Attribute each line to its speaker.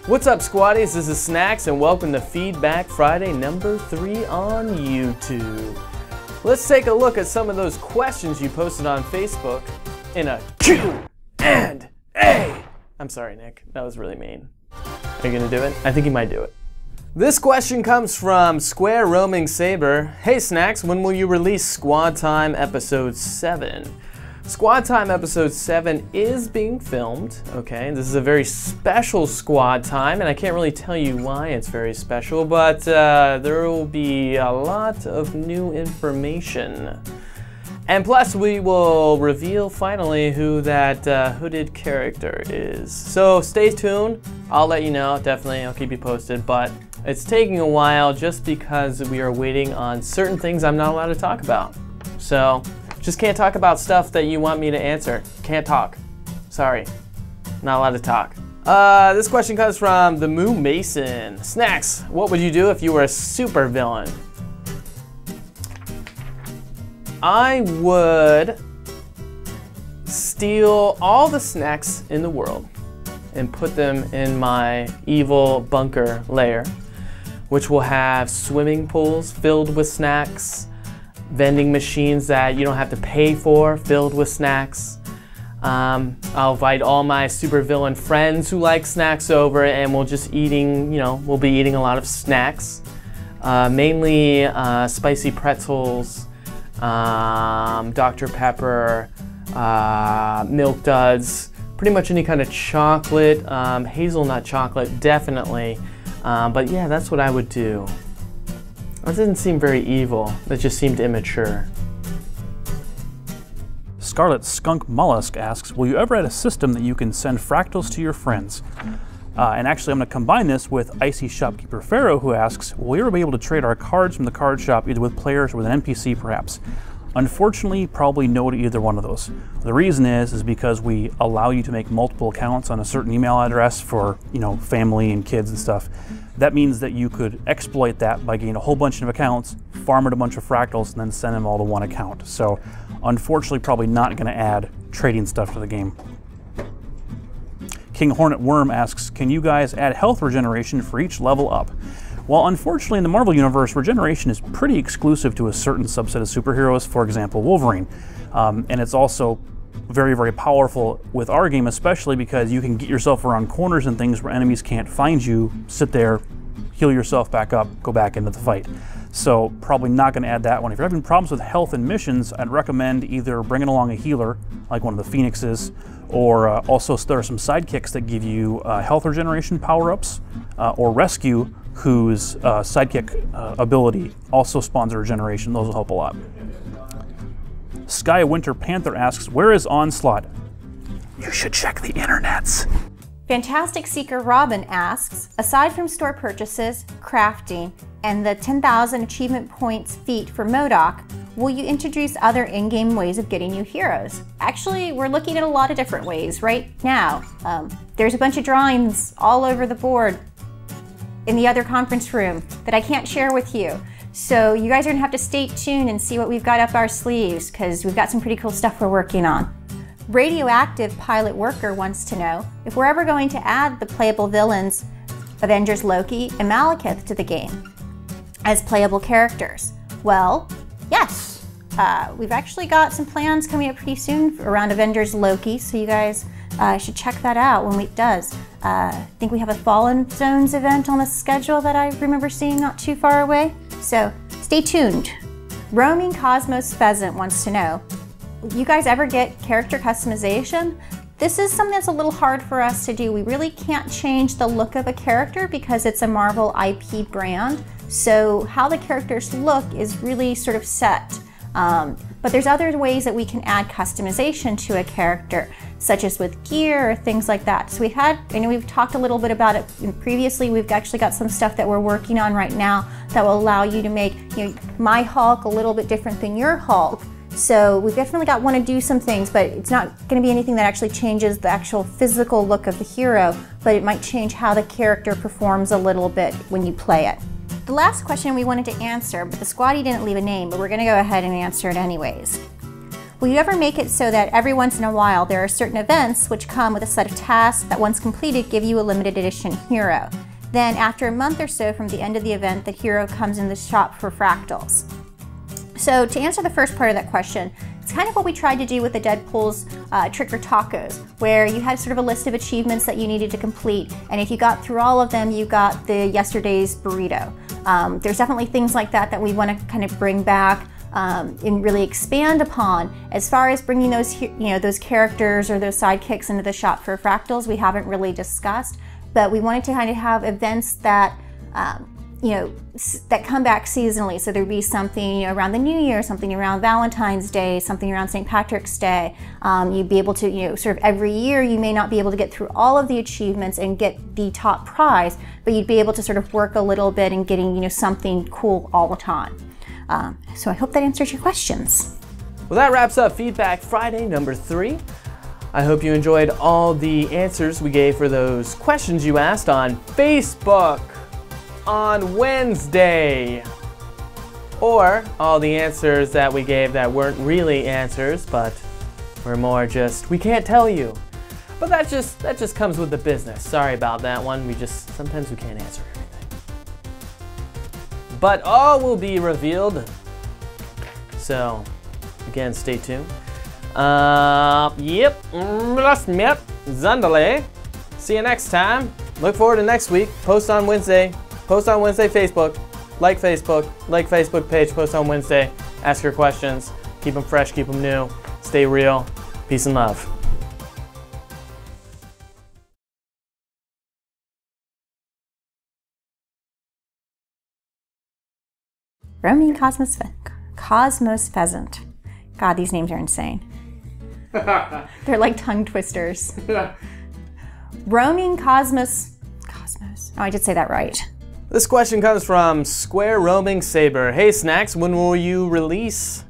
Speaker 1: What's up, Squaddies? This is Snacks, and welcome to Feedback Friday number 3 on YouTube. Let's take a look at some of those questions you posted on Facebook in a Q&A. I'm sorry, Nick. That was really mean. Are you gonna do it? I think you might do it. This question comes from Square Roaming Saber. Hey Snacks, when will you release Squad Time Episode 7? Squad Time Episode 7 is being filmed, okay? This is a very special Squad Time, and I can't really tell you why it's very special, but there will be a lot of new information. And plus, we will reveal finally who that hooded character is. So stay tuned. I'll let you know, definitely. I'll keep you posted, but it's taking a while just because we are waiting on certain things I'm not allowed to talk about. So, just can't talk about stuff that you want me to answer. Can't talk. Sorry. Not allowed to talk. This question comes from the Moo Mason. Snacks, what would you do if you were a super villain? I would steal all the snacks in the world and put them in my evil bunker lair, which will have swimming pools filled with snacks, vending machines that you don't have to pay for, filled with snacks. I'll invite all my supervillain friends who like snacks over, and we'll just eating, we'll be eating a lot of snacks. Mainly spicy pretzels, Dr. Pepper, Milk Duds, pretty much any kind of chocolate, hazelnut chocolate, definitely. But yeah, that's what I would do. That didn't seem very evil. That just seemed immature.
Speaker 2: Scarlet Skunk Mollusk asks, will you ever add a system that you can send fractals to your friends? And actually, I'm going to combine this with Icy Shopkeeper Pharaoh, who asks, will we ever be able to trade our cards from the card shop either with players or with an NPC perhaps? Unfortunately, probably no to either one of those. The reason is because we allow you to make multiple accounts on a certain email address for, family and kids and stuff. That means that you could exploit that by getting a whole bunch of accounts, farm it a bunch of fractals, and then send them all to one account. So, unfortunately, probably not going to add trading stuff to the game. King Hornet Worm asks, can you guys add health regeneration for each level up? Well, unfortunately, in the Marvel Universe, regeneration is pretty exclusive to a certain subset of superheroes, for example, Wolverine. And it's also very, very powerful with our game, especially because you can get yourself around corners and things where enemies can't find you, sit there, heal yourself back up, go back into the fight. So probably not going to add that one. If you're having problems with health and missions, I'd recommend either bringing along a healer, like one of the Phoenixes, or also there are some sidekicks that give you health regeneration power-ups, or Rescue, whose sidekick ability also spawns a regeneration. Those will help a lot. Sky Winter Panther asks, where is Onslaught? You should check the internets.
Speaker 3: Fantastic Seeker Robin asks, aside from store purchases, crafting, and the 10,000 achievement points feat for MODOK, will you introduce other in-game ways of getting new heroes? Actually, we're looking at a lot of different ways right now. There's a bunch of drawings all over the board in the other conference room that I can't share with you. So you guys are gonna have to stay tuned and see what we've got up our sleeves, because we've got some pretty cool stuff we're working on. Radioactive Pilot Worker wants to know if we're ever going to add the playable villains Avengers Loki and Malekith to the game as playable characters. Well, yes. We've actually got some plans coming up pretty soon around Avengers Loki, so you guys should check that out when it does. I think we have a Fallen Zones event on the schedule that I remember seeing not too far away, so stay tuned. Roaming Cosmos Pheasant wants to know, you guys ever get character customization? This is something that's a little hard for us to do. We really can't change the look of a character because it's a Marvel IP brand, so how the characters look is really sort of set. But there's other ways that we can add customization to a character, such as with gear or things like that. So I know we've talked a little bit about it previously. We've actually got some stuff that we're working on right now that will allow you to make my Hulk a little bit different than your Hulk. So we've definitely want to do some things, but it's not going to be anything that actually changes the actual physical look of the hero, but it might change how the character performs a little bit when you play it. The last question we wanted to answer, but the squaddie didn't leave a name, but we're going to go ahead and answer it anyways. Will you ever make it so that every once in a while there are certain events which come with a set of tasks that once completed give you a limited edition hero? Then after a month or so from the end of the event, the hero comes in the shop for fractals. So to answer the first part of that question, it's kind of what we tried to do with the Deadpool's Trick or Tacos, where you had sort of a list of achievements that you needed to complete, and if you got through all of them, you got the yesterday's burrito. There's definitely things like that that we want to kind of bring back and really expand upon. As far as bringing those, those characters or those sidekicks into the shop for fractals, we haven't really discussed, but we wanted to kind of have events that that come back seasonally. So there'd be something around the New Year, something around Valentine's Day, something around St. Patrick's Day. You'd be able to, sort of every year you may not be able to get through all of the achievements and get the top prize, but you'd be able to sort of work a little bit and getting, something cool all the time. So I hope that answers your questions.
Speaker 1: Well, that wraps up Feedback Friday number 3. I hope you enjoyed all the answers we gave for those questions you asked on Facebook on Wednesday, or all the answers that we gave that weren't really answers but were more just we can't tell you. But that just comes with the business. Sorry about that one. Sometimes we can't answer everything. But all will be revealed. So again, stay tuned. Zundale. See you next time. Look forward to next week. Post on Wednesday. Post on Wednesday Facebook. Like Facebook page, post on Wednesday. Ask your questions. Keep them fresh, keep them new. Stay real. Peace and love.
Speaker 3: Roaming Cosmos Pheasant. God, these names are insane. They're like tongue twisters. Roaming Cosmos. Oh, I did say that right.
Speaker 1: This question comes from Square Roaming Saber. Hey Snacks, when will you release?